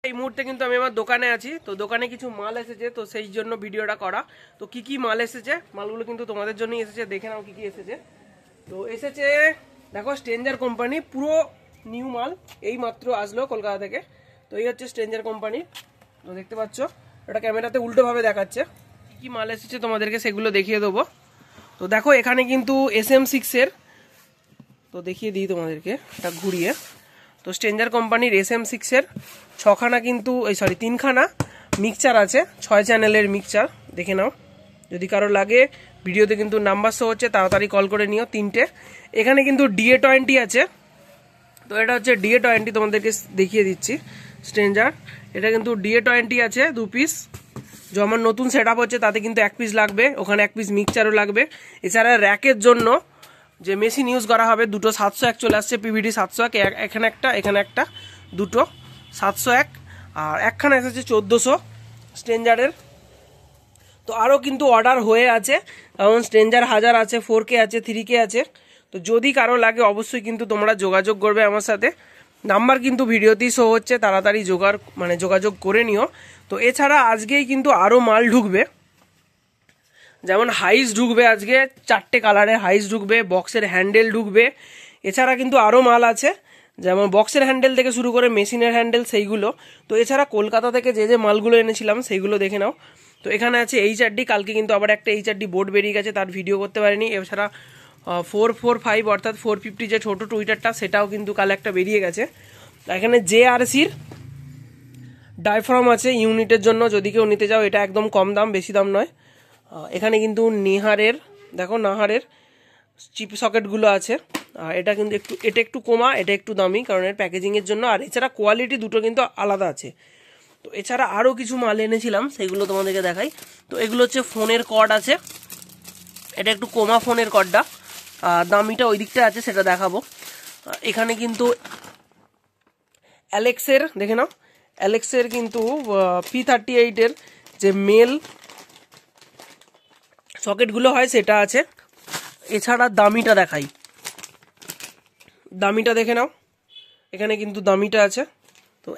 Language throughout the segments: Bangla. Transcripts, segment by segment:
এই মুহূর্তে কিন্তু আমি আমার দোকানে আছি। তো দোকানে কিছু মাল এসেছে, তো সেই জন্য ভিডিওটা করা। তো কি কি মাল এসেছে, মালগুলো কিন্তু তোমাদের জন্যই এসেছে, দেখে নাও কি কি এসেছে। তো এসেছে দেখো স্ট্রেঞ্জার কোম্পানি, পুরো নিউ মাল, এই মাত্র আসলো কলকাতা থেকে। তো এই হচ্ছে স্ট্রেঞ্জার কোম্পানি, তো দেখতে পাচ্ছ এটা ক্যামেরাতে উল্টোভাবে দেখাচ্ছে। কি কি মাল এসেছে তোমাদেরকে সেগুলো দেখিয়ে দেবো। তো দেখো এখানে কিন্তু SM6 এর, তো দেখিয়ে দিই তোমাদেরকে এটা ঘুরিয়ে। তো স্ট্রেঞ্জার কোম্পানির SM6 এর 6খানা কিন্তু সরি 3খানা মিক্সচার আছে, 6 চ্যানেলের মিক্সচার, দেখে নাও। যদি কারো লাগে ভিডিওতে কিন্তু নাম্বার শো হচ্ছে, তাড়াতাড়ি কল করে নিও। 3টে এখানে কিন্তু DA20 আছে। তো এটা হচ্ছে DA20, তোমাদেরকে দেখিয়ে দিচ্ছি। স্ট্রেঞ্জার এটা কিন্তু DA20 আছে 2 পিস। যেমন নতুন সেট আপ হচ্ছে তাতে কিন্তু 1 পিস লাগবে, ওখানে 1 পিস মিক্সচারও লাগবে। এছাড়া র্যাকের জন্য যে মেশিন ইউজ করা হবে, দুটো 701 চলে আসছে, PVD 701, এখানে একটা দুটো 701, আর একখানা এসেছে 1400 স্ট্রেঞ্জারের। তো আরও কিন্তু অর্ডার হয়ে আছে, কারণ স্ট্রেঞ্জার 1000 আছে, 4K আছে, 3K আছে। তো যদি কারো লাগে অবশ্যই কিন্তু তোমরা যোগাযোগ করবে আমার সাথে, নাম্বার কিন্তু ভিডিওতেই শো হচ্ছে, তাড়াতাড়ি যোগাযোগ করে নিও। তো এছাড়া আজকেই কিন্তু আরও মাল ঢুকবে, যেমন হাইস ঢুকবে আজকে, 4টে কালারের হাইস ঢুকবে, বক্সের হ্যান্ডেল ঢুকবে। এছাড়া কিন্তু আরও মাল আছে, যেমন বক্সের হ্যান্ডেল থেকে শুরু করে মেশিনের হ্যান্ডেল সেইগুলো। তো এছাড়া কলকাতা থেকে যে যে মালগুলো এনেছিলাম সেইগুলো দেখে নাও। তো এখানে আছে HRD, কালকে কিন্তু আবার একটা HRD বোর্ড বেরিয়ে গেছে, তার ভিডিও করতে পারিনি। এছাড়া 445 অর্থাৎ 450 যে ছোটো টুইটারটা, সেটাও কিন্তু কাল একটা বেরিয়ে গেছে। এখানে JRCর ডাইফ্রাম আছে ইউনিটের জন্য, যদি কেউ নিতে চাও, এটা একদম কম দাম, বেশি দাম নয়। এখানে কিন্তু নেহারের, দেখো নাহারের চিপ সকেটগুলো আছে। আর এটা কিন্তু এটা একটু কমা, এটা একটু দামি, কারণ এর প্যাকেজিংয়ের জন্য। আর এছাড়া কোয়ালিটি দুটো কিন্তু আলাদা আছে। তো এছাড়া আরও কিছু মাল এনেছিলাম, সেগুলো তোমাদেরকে দেখাই। তো এগুলো হচ্ছে ফোনের কর্ড আছে, এটা একটু কমা ফোনের কর্ডটা, দামিটা ওই দিকটা আছে, সেটা দেখাবো। এখানে কিন্তু অ্যালেক্সের, দেখে নাও, অ্যালেক্সের কিন্তু P38 এর যে মেল সকেটগুলো হয় সেটা আছে। এছাড়া দামিটা দেখাই, দামিটা দেখে নাও, এখানে কিন্তু দামিটা আছে। তো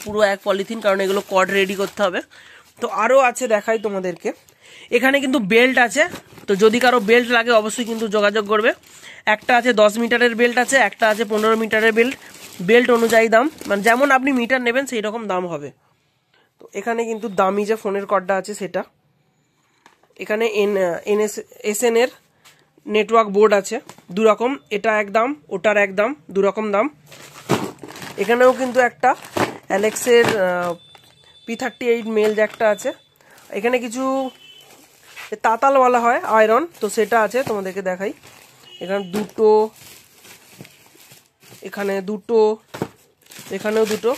পুরো এক পলিথিন, কারণ এগুলো কর্ড রেডি করতে হবে। তো আরও আছে দেখাই তোমাদেরকে। এখানে কিন্তু বেল্ট আছে, তো যদি কারো বেল্ট লাগে অবশ্যই কিন্তু যোগাযোগ করবে। একটা আছে 10 মিটারের বেল্ট আছে, একটা আছে 15 মিটারের বেল্ট। বেল্ট অনুযায়ী দাম, মানে যেমন আপনি মিটার নেবেন সেই রকম দাম হবে। তো এখানে কিন্তু দামি যে ফোনের কর্ডটা আছে সেটা। এখানে SN এর নেটওয়ার্ক বোর্ড আছে, দুরকম, এটা এক দাম, ওটার এক দাম, দুরকম দাম। এখানেও কিন্তু একটা অ্যালেক্সের P38 মেল জ্যাকটা আছে। এখানে কিছু তাতাল বলা হয় আয়রন, তো সেটা আছে, তোমাদেরকে দেখাই। এখানে দুটো, এখানে দুটো, এখানেও দুটো,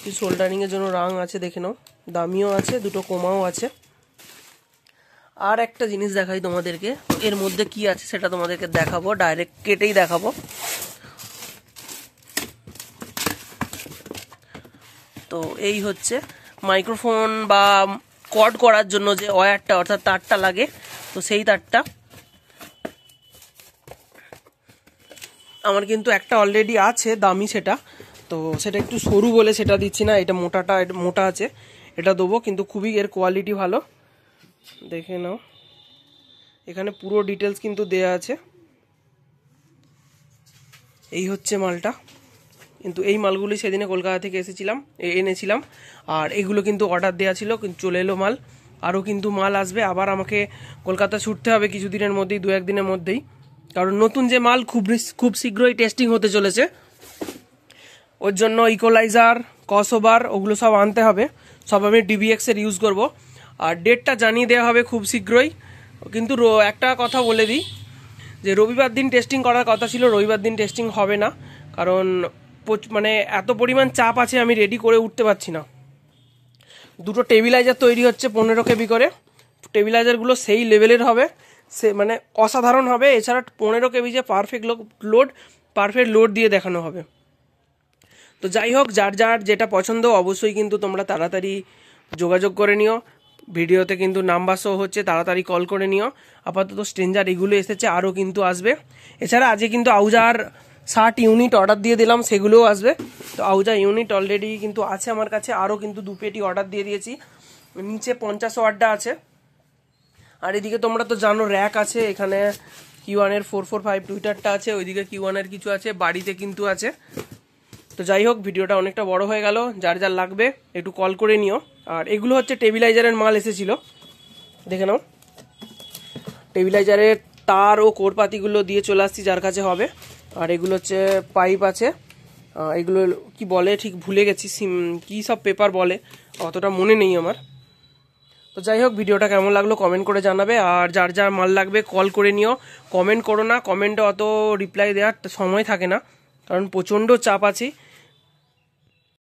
কিছু সোল্ডারিংয়ের জন্য রাং আছে, দেখে নাও। দামিও আছে, দুটো কমাও আছে। আর একটা জিনিস দেখাই তোমাদেরকে, এর মধ্যে কি আছে সেটা তোমাদেরকে দেখাবো, ডাইরেক্ট কেটেই দেখাবো। তো এই হচ্ছে মাইক্রোফোন বা কর্ড করার জন্য যে ওয়্যারটা অর্থাৎ তারটা লাগে, তো সেই তারটা আমার কিন্তু একটা অলরেডি আছে দামি, সেটা তো সেটা একটু সরু বলে সেটা দিচ্ছি না, এটা মোটা আছে, এটা দেবো। কিন্তু খুবই এর কোয়ালিটি ভালো, দেখে নাও। এখানে পুরো ডিটেলস কিন্তু দেয়া আছে। এই হচ্ছে মালটা, কিন্তু এই মালগুলি সেদিনে কলকাতা থেকে এনেছিলাম। আর এগুলো কিন্তু অর্ডার দেওয়া ছিল, কিন্তু চলে এলো মাল। আরও কিন্তু মাল আসবে, আবার আমাকে কলকাতা ছুটতে হবে কিছুদিনের মধ্যেই, 2-1 দিনের মধ্যেই, কারণ নতুন যে মাল খুব শীঘ্রই টেস্টিং হতে চলেছে। ওর জন্য ইকোলাইজার, ক্রসওভার, ওগুলো সব আনতে হবে, সব আমি DBX এর ইউজ করব। আর ডেটটা জানিয়ে দেওয়া হবে খুব শীঘ্রই। কিন্তু একটা কথা বলে দিই, যে রবিবার দিন টেস্টিং করার কথা ছিল, রবিবার দিন টেস্টিং হবে না, কারণ মানে এত পরিমাণ চাপ আছে, আমি রেডি করে উঠতে পারছি না। দুটো টেবিলাইজার তৈরি হচ্ছে 15 KB করে, টেবিলাইজারগুলো সেই লেভেলের হবে, সে মানে অসাধারণ হবে। এছাড়া 15 KB যে পারফেক্ট লোড দিয়ে দেখানো হবে। তো যাই হোক, যার যার যেটা পছন্দ অবশ্যই কিন্তু তোমরা তাড়াতাড়ি যোগাযোগ করে নিও, ভিডিওতে কিন্তু নাম্বার শো হচ্ছে, তাড়াতাড়ি কল করে নিও। আপাতত স্ট্রেঞ্জার এগুলো এসেছে, আরও কিন্তু আসবে। এছাড়া আজকে কিন্তু আউজার 60 ইউনিট অর্ডার দিয়ে দিলাম, সেগুলোও আসবে। তো আউজা ইউনিট অলরেডি কিন্তু আছে আমার কাছে, আরও কিন্তু 2 পেটি অর্ডার দিয়ে দিয়েছি। নিচে 50 ওয়াটটা আছে। আর এদিকে তোমরা তো জানো র্যাক আছে, এখানে Q1 এর 445 টুইটারটা আছে, ওইদিকে Q1 এর কিছু আছে, বাড়িতে কিন্তু আছে। তো যাই হোক, ভিডিওটা অনেকটা বড় হয়ে গেল, যার যার লাগবে একটু কল করে নিও। আর এগুলো হচ্ছে টেবিলাইজারের মাল এসেছিল, দেখে নাও। টেবিলাইজারের তার ও কোরপাতিগুলো দিয়ে চলে আসছি যার কাছে হবে। আর এগুলো হচ্ছে পাইপ আছে, এগুলো কি বলে ঠিক ভুলে গেছি, কি সব পেপার বলে, অতটা মনে নেই আমার। তো যাই হোক, ভিডিওটা কেমন লাগলো কমেন্ট করে জানাবে। আর যার যার মাল লাগবে কল করে নিও, কমেন্ট করো না, কমেন্টে অত রিপ্লাই দেওয়ার সময় থাকে না, কারণ প্রচণ্ড চাপ আছে।